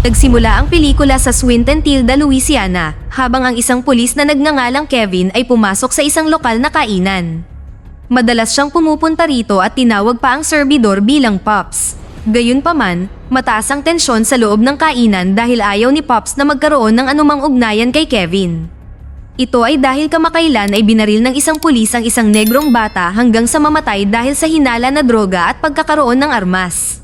Nagsimula ang pelikula sa Swinton Tilda, Louisiana, habang ang isang pulis na nagngangalang Kevin ay pumasok sa isang lokal na kainan. Madalas siyang pumupunta rito at tinawag pa ang serbidor bilang Pops. Gayunpaman, mataas ang tensyon sa loob ng kainan dahil ayaw ni Pops na magkaroon ng anumang ugnayan kay Kevin. Ito ay dahil kamakailan ay binaril ng isang pulis ang isang negrong bata hanggang sa mamatay dahil sa hinala na droga at pagkakaroon ng armas.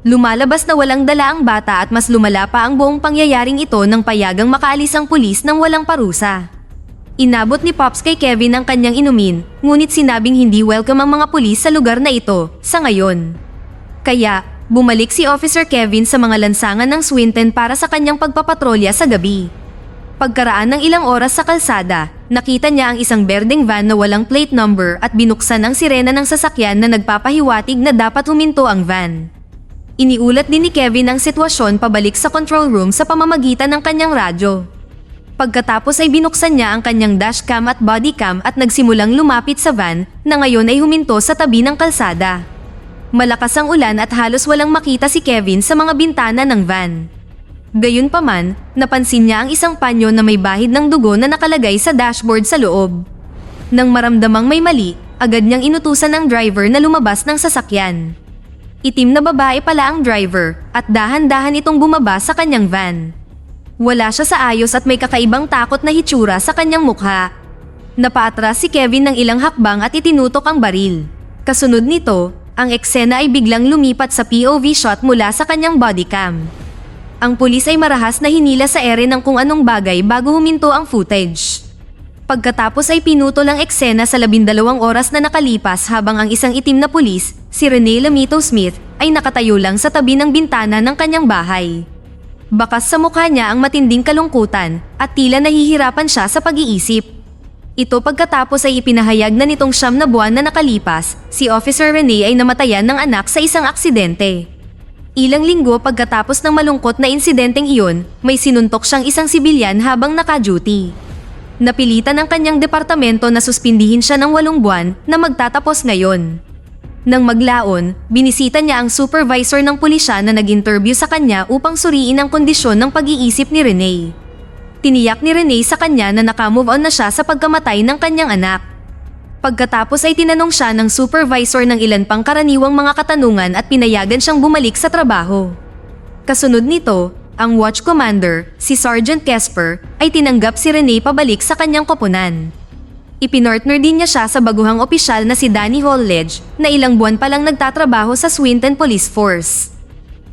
Lumalabas na walang dala ang bata at mas lumala pa ang buong pangyayaring ito nang payagang makaalis ang pulis nang walang parusa. Inabot ni Pops kay Kevin ang kanyang inumin, ngunit sinabing hindi welcome ang mga pulis sa lugar na ito, sa ngayon. Kaya, bumalik si Officer Kevin sa mga lansangan ng Swinton para sa kanyang pagpapatrolya sa gabi. Pagkaraan ng ilang oras sa kalsada, nakita niya ang isang berdeng van na walang plate number at binuksan ang sirena ng sasakyan na nagpapahiwatig na dapat huminto ang van. Iniulat din ni Kevin ang sitwasyon pabalik sa control room sa pamamagitan ng kanyang radyo. Pagkatapos ay binuksan niya ang kanyang dashcam at bodycam at nagsimulang lumapit sa van na ngayon ay huminto sa tabi ng kalsada. Malakas ang ulan at halos walang makita si Kevin sa mga bintana ng van. Gayunpaman, napansin niya ang isang panyo na may bahid ng dugo na nakalagay sa dashboard sa loob. Nang maramdamang may mali, agad niyang inutusan ang driver na lumabas ng sasakyan. Itim na babae pala ang driver at dahan-dahan itong bumaba sa kanyang van. Wala siya sa ayos at may kakaibang takot na hitsura sa kanyang mukha. Napaatras si Kevin ng ilang hakbang at itinutok ang baril. Kasunod nito, ang eksena ay biglang lumipat sa POV shot mula sa kanyang bodycam. Ang pulis ay marahas na hinila sa ere ng kung anong bagay bago huminto ang footage. Pagkatapos ay pinutol ang eksena sa 12 oras na nakalipas habang ang isang itim na pulis, si Rene Lamito Smith, ay nakatayo lang sa tabi ng bintana ng kanyang bahay. Bakas sa mukha niya ang matinding kalungkutan at tila nahihirapan siya sa pag-iisip. Ito pagkatapos ay ipinahayag na nitong 9 na buwan na nakalipas, si Officer Rene ay namatayan ng anak sa isang aksidente. Ilang linggo pagkatapos ng malungkot na insidenteng iyon, may sinuntok siyang isang sibilyan habang naka-duty. Napilitan ng kanyang departamento na suspindihin siya ng 8 buwan na magtatapos ngayon. Nang maglaon, binisita niya ang supervisor ng pulisya na nag-interview sa kanya upang suriin ang kondisyon ng pag-iisip ni Rene. Tiniyak ni Rene sa kanya na naka-move on na siya sa pagkamatay ng kanyang anak. Pagkatapos ay tinanong siya ng supervisor ng ilan pang karaniwang mga katanungan at pinayagan siyang bumalik sa trabaho. Kasunod nito, ang watch commander, si Sergeant Kesper, ay tinanggap si Rene pabalik sa kanyang koponan. Ipinortner din niya siya sa baguhang opisyal na si Danny Holledge na ilang buwan pa lang nagtatrabaho sa Swinton Police Force.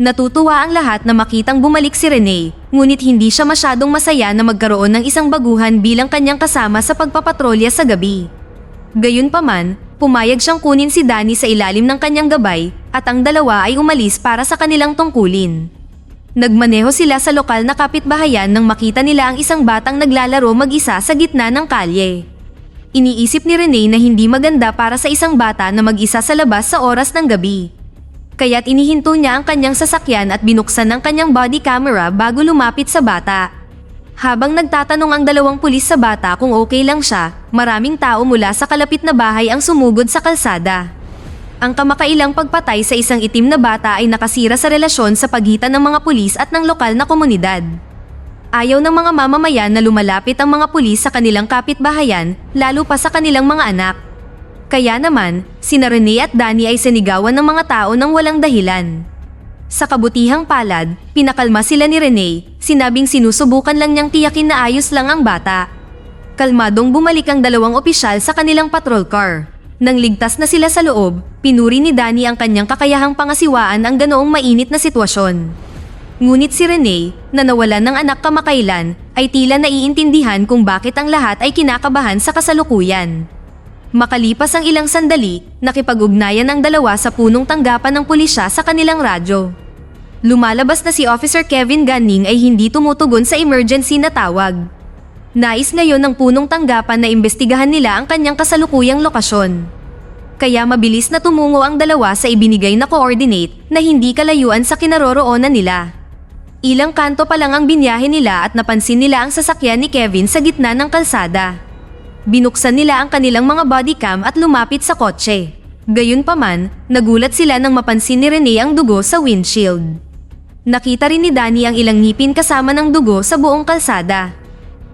Natutuwa ang lahat na makitang bumalik si Rene, ngunit hindi siya masyadong masaya na magkaroon ng isang baguhan bilang kanyang kasama sa pagpapatrolya sa gabi. Gayunpaman, pumayag siyang kunin si Danny sa ilalim ng kanyang gabay at ang dalawa ay umalis para sa kanilang tungkulin. Nagmaneho sila sa lokal na kapitbahayan nang makita nila ang isang batang naglalaro mag-isa sa gitna ng kalye. Iniisip ni Rene na hindi maganda para sa isang bata na mag-isa sa labas sa oras ng gabi. Kaya't inihinto niya ang kanyang sasakyan at binuksan ang kanyang body camera bago lumapit sa bata. Habang nagtatanong ang 2 pulis sa bata kung okay lang siya, maraming tao mula sa kalapit na bahay ang sumugod sa kalsada. Ang kamakailang pagpatay sa isang itim na bata ay nakasira sa relasyon sa pagitan ng mga pulis at ng lokal na komunidad. Ayaw ng mga mamamayan na lumalapit ang mga pulis sa kanilang kapitbahayan, lalo pa sa kanilang mga anak. Kaya naman, sina Rene at Danny ay sinigawan ng mga tao nang walang dahilan. Sa kabutihang palad, pinakalma sila ni Rene, sinabing sinusubukan lang niyang tiyakin na ayos lang ang bata. Kalmadong bumalik ang 2 opisyal sa kanilang patrol car. Nang ligtas na sila sa loob, pinuri ni Danny ang kanyang kakayahang pangasiwaan ang ganoong mainit na sitwasyon. Ngunit si Rene, na nawalan ng anak kamakailan, ay tila naiintindihan kung bakit ang lahat ay kinakabahan sa kasalukuyan. Makalipas ang ilang sandali, nakipag-ugnayan ang 2 sa punong tanggapan ng pulisya sa kanilang radyo. Lumalabas na si Officer Kevin Gunning ay hindi tumutugon sa emergency na tawag. Nais ngayon ng punong tanggapan na imbestigahan nila ang kanyang kasalukuyang lokasyon. Kaya mabilis na tumungo ang 2 sa ibinigay na coordinate na hindi kalayuan sa kinaroroonan nila. Ilang kanto pa lang ang binyahe nila at napansin nila ang sasakyan ni Kevin sa gitna ng kalsada. Binuksan nila ang kanilang mga bodycam at lumapit sa kotse. Gayunpaman, nagulat sila nang mapansin ni Rene ang dugo sa windshield. Nakita rin ni Danny ang ilang ngipin kasama ng dugo sa buong kalsada.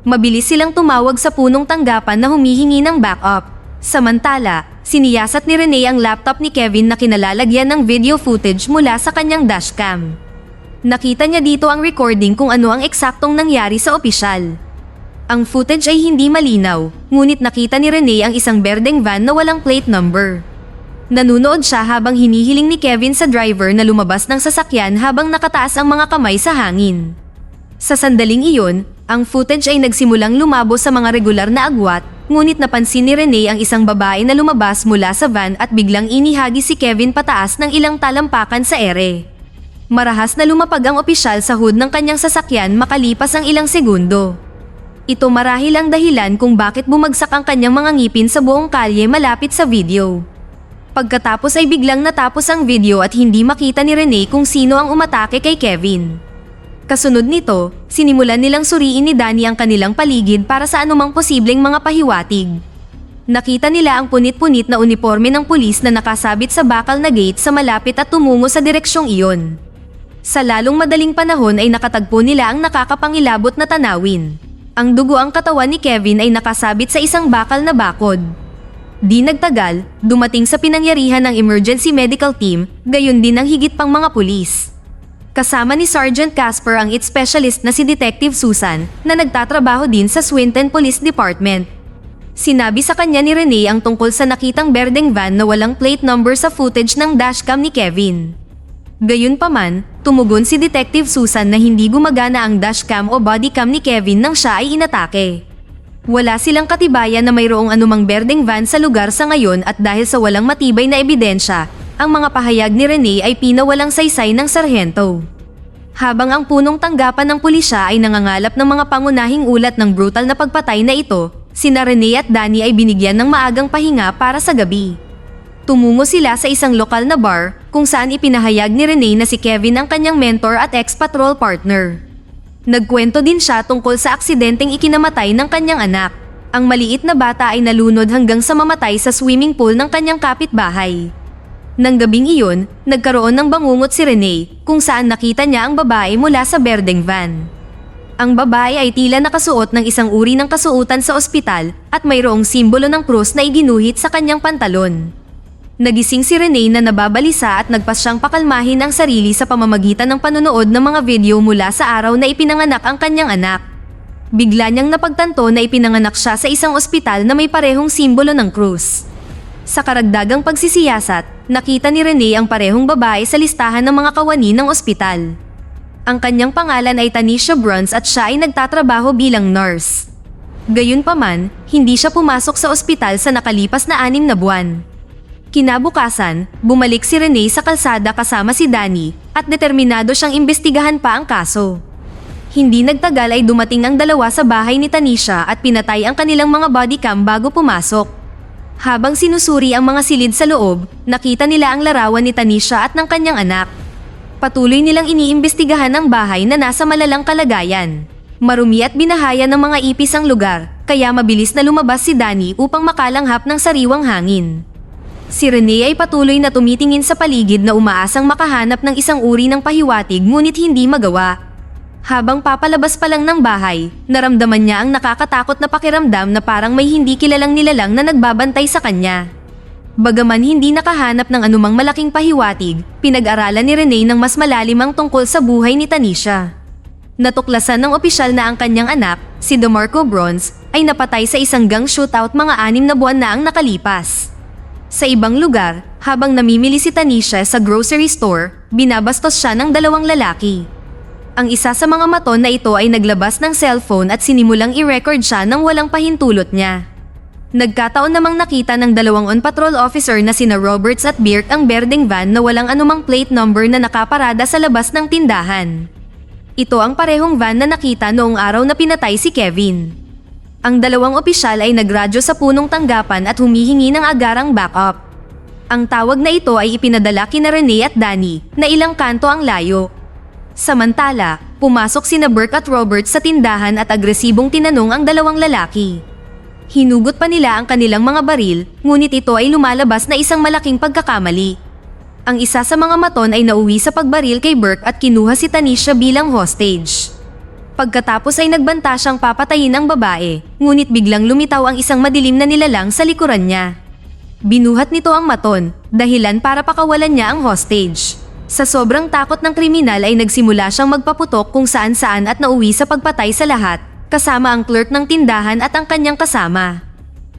Mabilis silang tumawag sa punong tanggapan na humihingi ng backup. Samantala, siniyasat ni Rene ang laptop ni Kevin na kinalalagyan ng video footage mula sa kanyang dashcam. Nakita niya dito ang recording kung ano ang eksaktong nangyari sa opisyal. Ang footage ay hindi malinaw, ngunit nakita ni Rene ang isang berdeng van na walang plate number. Nanunood siya habang hinihiling ni Kevin sa driver na lumabas ng sasakyan habang nakataas ang mga kamay sa hangin. Sa sandaling iyon, ang footage ay nagsimulang lumabo sa mga regular na agwat, ngunit napansin ni Rene ang isang babae na lumabas mula sa van at biglang inihagi si Kevin pataas ng ilang talampakan sa ere. Marahas na lumapag ang opisyal sa hood ng kanyang sasakyan makalipas ang ilang segundo. Ito marahil ang dahilan kung bakit bumagsak ang kanyang mga ngipin sa buong kalye malapit sa video. Pagkatapos ay biglang natapos ang video at hindi makita ni Rene kung sino ang umatake kay Kevin. Kasunod nito, sinimulan nilang suriin ni Danny ang kanilang paligid para sa anumang posibleng mga pahiwatig. Nakita nila ang punit-punit na uniforme ng pulis na nakasabit sa bakal na gate sa malapit at tumungo sa direksyong iyon. Sa lalong madaling panahon ay nakatagpo nila ang nakakapangilabot na tanawin. Ang dugo ang katawan ni Kevin ay nakasabit sa isang bakal na bakod. Di nagtagal, dumating sa pinangyarihan ng emergency medical team, gayon din ang higit pang mga pulis. Kasama ni Sergeant Casper ang IT specialist na si Detective Susan, na nagtatrabaho din sa Swinton Police Department. Sinabi sa kanya ni Rene ang tungkol sa nakitang berdeng van na walang plate number sa footage ng dashcam ni Kevin. Gayunpaman, tumugon si Detective Susan na hindi gumagana ang dashcam o bodycam ni Kevin nang siya ay inatake. Wala silang katibayan na mayroong anumang berdeng van sa lugar sa ngayon at dahil sa walang matibay na ebidensya, ang mga pahayag ni Rene ay pinawalang saysay ng sarhento. Habang ang punong tanggapan ng pulisya ay nangangalap ng mga pangunahing ulat ng brutal na pagpatay na ito, sina Rene at Danny ay binigyan ng maagang pahinga para sa gabi. Tumungo sila sa isang lokal na bar kung saan ipinahayag ni Rene na si Kevin ang kanyang mentor at ex-patrol partner. Nagkwento din siya tungkol sa aksidenteng ikinamatay ng kanyang anak. Ang maliit na bata ay nalunod hanggang sa mamatay sa swimming pool ng kanyang kapitbahay. Nang gabing iyon, nagkaroon ng bangungot si Rene kung saan nakita niya ang babae mula sa berdeng van. Ang babae ay tila nakasuot ng isang uri ng kasuotan sa ospital at mayroong simbolo ng krus na iginuhit sa kanyang pantalon. Nagising si Rene na nababalisa at nagpasyang pakalmahin ang sarili sa pamamagitan ng panonood ng mga video mula sa araw na ipinanganak ang kanyang anak. Bigla niyang napagtanto na ipinanganak siya sa isang ospital na may parehong simbolo ng krus. Sa karagdagang pagsisiyasat, nakita ni Rene ang parehong babae sa listahan ng mga kawani ng ospital. Ang kanyang pangalan ay Tanisha Bruns at siya ay nagtatrabaho bilang nurse. Gayunpaman, hindi siya pumasok sa ospital sa nakalipas na 6 na buwan. Kinabukasan, bumalik si Rene sa kalsada kasama si Danny at determinado siyang imbestigahan pa ang kaso. Hindi nagtagal ay dumating ang dalawa sa bahay ni Tanisha at pinatay ang kanilang mga bodycam bago pumasok. Habang sinusuri ang mga silid sa loob, nakita nila ang larawan ni Tanisha at ng kanyang anak. Patuloy nilang iniimbestigahan ang bahay na nasa malalang kalagayan. Marumi at binahaya ng mga ipis ang lugar, kaya mabilis na lumabas si Danny upang makalanghap ng sariwang hangin. Si Rene ay patuloy na tumitingin sa paligid na umaasang makahanap ng isang uri ng pahiwatig ngunit hindi magawa. Habang papalabas pa lang ng bahay, naramdaman niya ang nakakatakot na pakiramdam na parang may hindi kilalang nilalang na nagbabantay sa kanya. Bagaman hindi nakahanap ng anumang malaking pahiwatig, pinag-aralan ni Rene ng mas malalim ang tungkol sa buhay ni Tanisha. Natuklasan ng opisyal na ang kanyang anak, si DeMarco Bruns, ay napatay sa isang gang shootout mga 6 na buwan na ang nakalipas. Sa ibang lugar, habang namimili si Tanisha sa grocery store, binabastos siya ng 2 lalaki. Ang isa sa mga maton na ito ay naglabas ng cellphone at sinimulang i-record siya nang walang pahintulot niya. Nagkataon namang nakita ng 2 on-patrol officer na sina Roberts at Birk ang berdeng van na walang anumang plate number na nakaparada sa labas ng tindahan. Ito ang parehong van na nakita noong araw na pinatay si Kevin. Ang 2 opisyal ay nagradyo sa punong tanggapan at humihingi ng agarang backup. Ang tawag na ito ay ipinadala kina Rene at Danny na ilang kanto ang layo. Samantala, pumasok sina Birk at Roberts sa tindahan at agresibong tinanong ang 2 lalaki. Hinugot pa nila ang kanilang mga baril, ngunit ito ay lumalabas na isang malaking pagkakamali. Ang isa sa mga maton ay nauwi sa pagbaril kay Burke at kinuha si Tanisha bilang hostage. Pagkatapos ay nagbanta siyang papatayin ang babae, ngunit biglang lumitaw ang isang madilim na nilalang sa likuran niya. Binuhat nito ang maton, dahilan para pakawalan niya ang hostage. Sa sobrang takot ng kriminal ay nagsimula siyang magpaputok kung saan-saan at nauwi sa pagpatay sa lahat, kasama ang clerk ng tindahan at ang kanyang kasama.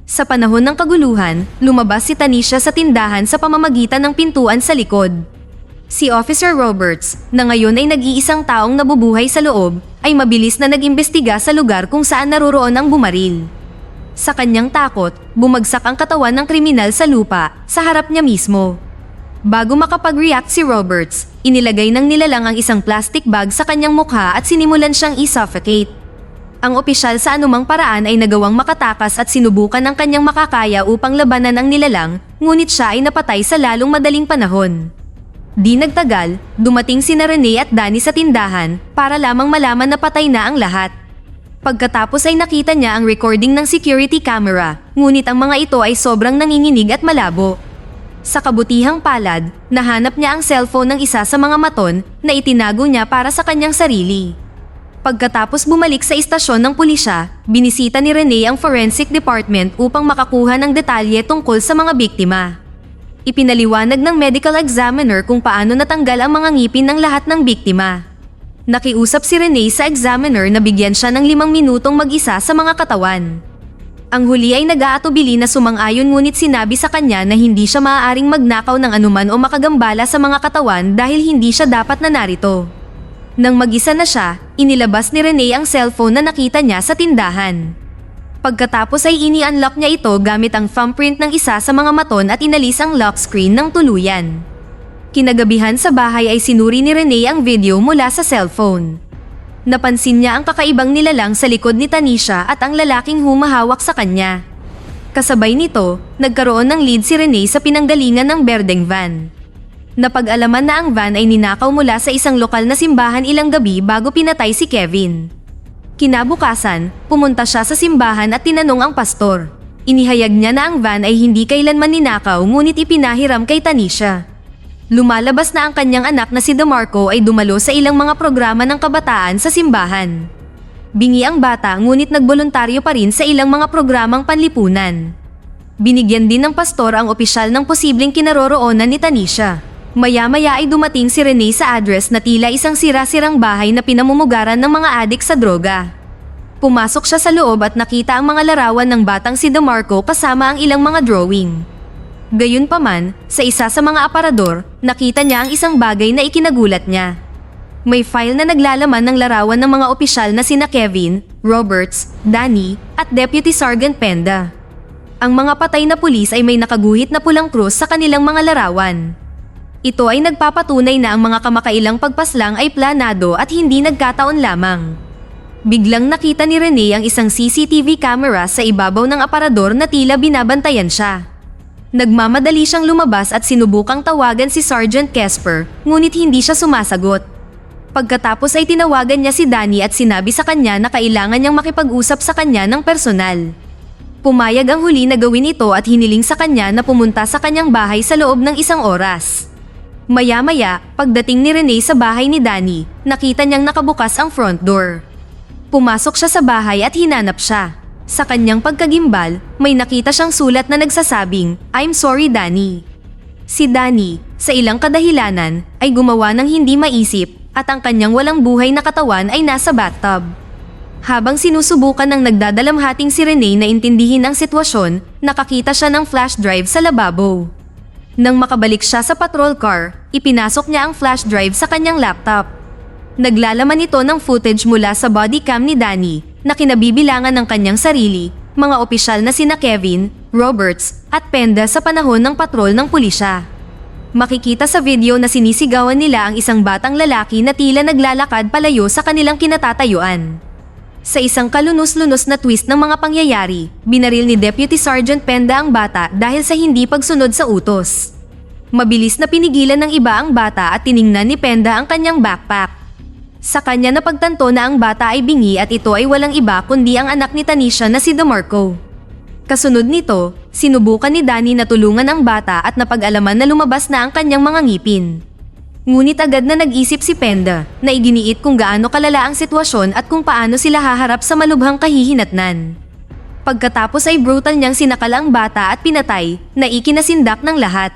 Sa panahon ng kaguluhan, lumabas si Tanisha sa tindahan sa pamamagitan ng pintuan sa likod. Si Officer Roberts, na ngayon ay nag-iisang taong nabubuhay sa loob, ay mabilis na nag-imbestiga sa lugar kung saan naroroon ang bumaril. Sa kanyang takot, bumagsak ang katawan ng kriminal sa lupa, sa harap niya mismo. Bago makapag-react si Roberts, inilagay ng nilalang ang isang plastic bag sa kanyang mukha at sinimulan siyang i-suffocate. Ang opisyal sa anumang paraan ay nagawang makatakas at sinubukan ang kanyang makakaya upang labanan ang nilalang, ngunit siya ay napatay sa lalong madaling panahon. Di nagtagal, dumating sina Rene at Danny sa tindahan para lamang malaman na patay na ang lahat. Pagkatapos ay nakita niya ang recording ng security camera, ngunit ang mga ito ay sobrang nanginginig at malabo. Sa kabutihang palad, nahanap niya ang cellphone ng isa sa mga maton na itinago niya para sa kanyang sarili. Pagkatapos bumalik sa istasyon ng pulisya, binisita ni Rene ang forensic department upang makakuha ng detalye tungkol sa mga biktima. Ipinaliwanag ng medical examiner kung paano natanggal ang mga ngipin ng lahat ng biktima. Nakiusap si Rene sa examiner na bigyan siya ng 5 minutong mag-isa sa mga katawan. Ang huli ay nag-aatubili na sumang-ayon ngunit sinabi sa kanya na hindi siya maaaring magnakaw ng anuman o makagambala sa mga katawan dahil hindi siya dapat na narito. Nang mag-isa na siya, inilabas ni Rene ang cellphone na nakita niya sa tindahan. Pagkatapos ay ini-unlock niya ito gamit ang thumbprint ng isa sa mga maton at inalis ang lock screen ng tuluyan. Kinagabihan sa bahay ay sinuri ni Rene ang video mula sa cellphone. Napansin niya ang kakaibang nilalang sa likod ni Tanisha at ang lalaking humahawak sa kanya. Kasabay nito, nagkaroon ng lead si Rene sa pinanggalingan ng berdeng van. Napag-alaman na ang van ay ninakaw mula sa isang lokal na simbahan ilang gabi bago pinatay si Kevin. Kinabukasan, pumunta siya sa simbahan at tinanong ang pastor. Inihayag niya na ang van ay hindi kailanman ninakaw ngunit ipinahiram kay Tanisha. Lumalabas na ang kanyang anak na si DeMarco ay dumalo sa ilang mga programa ng kabataan sa simbahan. Bingi ang bata ngunit nagboluntaryo pa rin sa ilang mga programang panlipunan. Binigyan din ng pastor ang opisyal ng posibleng kinaroroonan ni Tanisha. Maya-maya ay dumating si Rene sa address na tila isang sira-sirang bahay na pinamumugaran ng mga adik sa droga. Pumasok siya sa loob at nakita ang mga larawan ng batang si DeMarco kasama ang ilang mga drawing. Gayunpaman, sa isa sa mga aparador, nakita niya ang isang bagay na ikinagulat niya. May file na naglalaman ng larawan ng mga opisyal na sina Kevin, Roberts, Danny, at Deputy Sergeant Penda. Ang mga patay na pulis ay may nakaguhit na pulang krus sa kanilang mga larawan. Ito ay nagpapatunay na ang mga kamakailang pagpaslang ay planado at hindi nagkataon lamang. Biglang nakita ni Rene ang isang CCTV camera sa ibabaw ng aparador na tila binabantayan siya. Nagmamadali siyang lumabas at sinubukang tawagan si Sergeant Casper, ngunit hindi siya sumasagot. Pagkatapos ay tinawagan niya si Danny at sinabi sa kanya na kailangan niyang makipag-usap sa kanya ng personal. Pumayag ang huli na gawin ito at hiniling sa kanya na pumunta sa kanyang bahay sa loob ng 1 oras. Maya-maya, pagdating ni Rene sa bahay ni Danny, nakita niyang nakabukas ang front door. Pumasok siya sa bahay at hinanap siya. Sa kanyang pagkagimbal, may nakita siyang sulat na nagsasabing, "I'm sorry, Danny." Si Danny, sa ilang kadahilanan, ay gumawa ng hindi maisip at ang kanyang walang buhay na katawan ay nasa bathtub. Habang sinusubukan ng nagdadalamhating si Rene na intindihin ang sitwasyon, nakakita siya ng flash drive sa lababo. Nang makabalik siya sa patrol car, ipinasok niya ang flash drive sa kanyang laptop. Naglalaman ito ng footage mula sa body cam ni Danny na kinabibilangan ng kanyang sarili, mga opisyal na sina Kevin, Roberts, at Penda sa panahon ng patrol ng pulisya. Makikita sa video na sinisigawan nila ang isang batang lalaki na tila naglalakad palayo sa kanilang kinatatayuan. Sa isang kalunos-lunos na twist ng mga pangyayari, binaril ni Deputy Sergeant Penda ang bata dahil sa hindi pagsunod sa utos. Mabilis na pinigilan ng iba ang bata at tiningnan ni Penda ang kanyang backpack. Sa kanya napagtanto na ang bata ay bingi at ito ay walang iba kundi ang anak ni Tanisha na si DeMarco. Kasunod nito, sinubukan ni Danny na tulungan ang bata at napag-alaman na lumabas na ang kanyang mga ngipin. Ngunit agad na nag-isip si Penda na iginiit kung gaano kalala ang sitwasyon at kung paano sila haharap sa malubhang kahihinatnan. Pagkatapos ay brutal niyang sinakal ang bata at pinatay na ikinasindak ng lahat.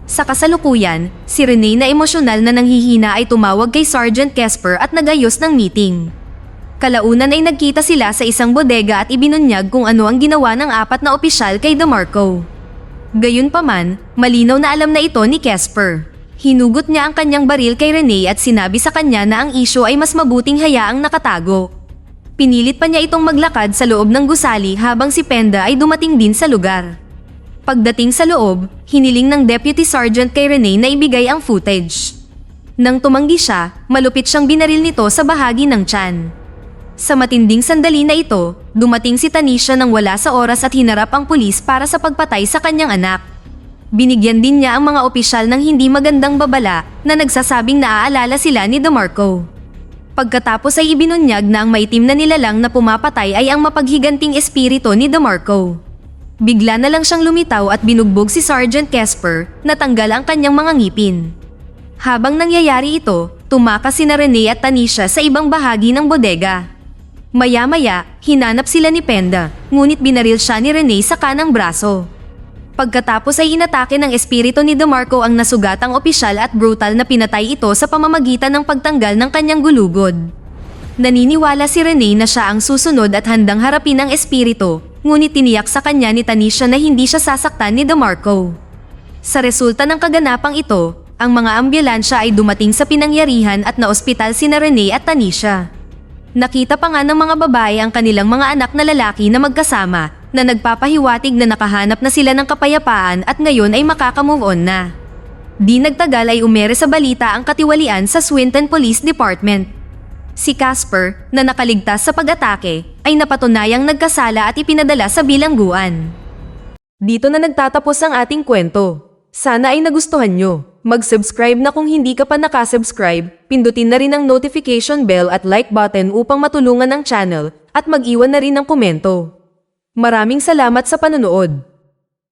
Sa kasalukuyan, si Renee na emosyonal na nanghihina ay tumawag kay Sergeant Casper at nagayos ng meeting. Kalaunan ay nagkita sila sa isang bodega at ibinunyag kung ano ang ginawa ng 4 na opisyal kay DeMarco. Gayunpaman, malinaw na alam na ito ni Casper. Hinugot niya ang kanyang baril kay Renee at sinabi sa kanya na ang isyu ay mas mabuting hayaang nakatago. Pinilit pa niya itong maglakad sa loob ng gusali habang si Penda ay dumating din sa lugar. Pagdating sa loob, hiniling ng Deputy Sergeant kay Renee na ibigay ang footage. Nang tumanggi siya, malupit siyang binaril nito sa bahagi ng tiyan. Sa matinding sandali na ito, dumating si Tanisha nang wala sa oras at hinarap ang pulis para sa pagpatay sa kanyang anak. Binigyan din niya ang mga opisyal ng hindi magandang babala na nagsasabing naaalala sila ni DeMarco. Pagkatapos ay ibinunyag na ang maitim na nilalang na pumapatay ay ang mapaghiganting espiritu ni DeMarco. Bigla na lang siyang lumitaw at binugbog si Sergeant Casper na tanggal ang kanyang mga ngipin. Habang nangyayari ito, tumakas sina Renee at Tanisha sa ibang bahagi ng bodega. Maya-maya, hinanap sila ni Penda, ngunit binaril siya ni Renee sa kanang braso. Pagkatapos ay inatake ng espiritu ni DeMarco ang nasugatang opisyal at brutal na pinatay ito sa pamamagitan ng pagtanggal ng kanyang gulugod. Naniniwala si Renee na siya ang susunod at handang harapin ang espiritu, ngunit tiniyak sa kanya ni Tanisha na hindi siya sasaktan ni DeMarco. Sa resulta ng kaganapang ito, ang mga ambulansya ay dumating sa pinangyarihan at naospital sina Renee at Tanisha. Nakita pa nga ng mga babae ang kanilang mga anak na lalaki na magkasama, na nagpapahiwatig na nakahanap na sila ng kapayapaan at ngayon ay makaka-move on na. Di nagtagal ay umere sa balita ang katiwalian sa Swinton Police Department. Si Casper, na nakaligtas sa pag-atake, ay napatunayang nagkasala at ipinadala sa bilangguan. Dito na nagtatapos ang ating kwento. Sana ay nagustuhan nyo. Mag-subscribe na kung hindi ka pa nakasubscribe, pindutin na rin ang notification bell at like button upang matulungan ang channel at mag-iwan na rin ng komento. Maraming salamat sa panonood.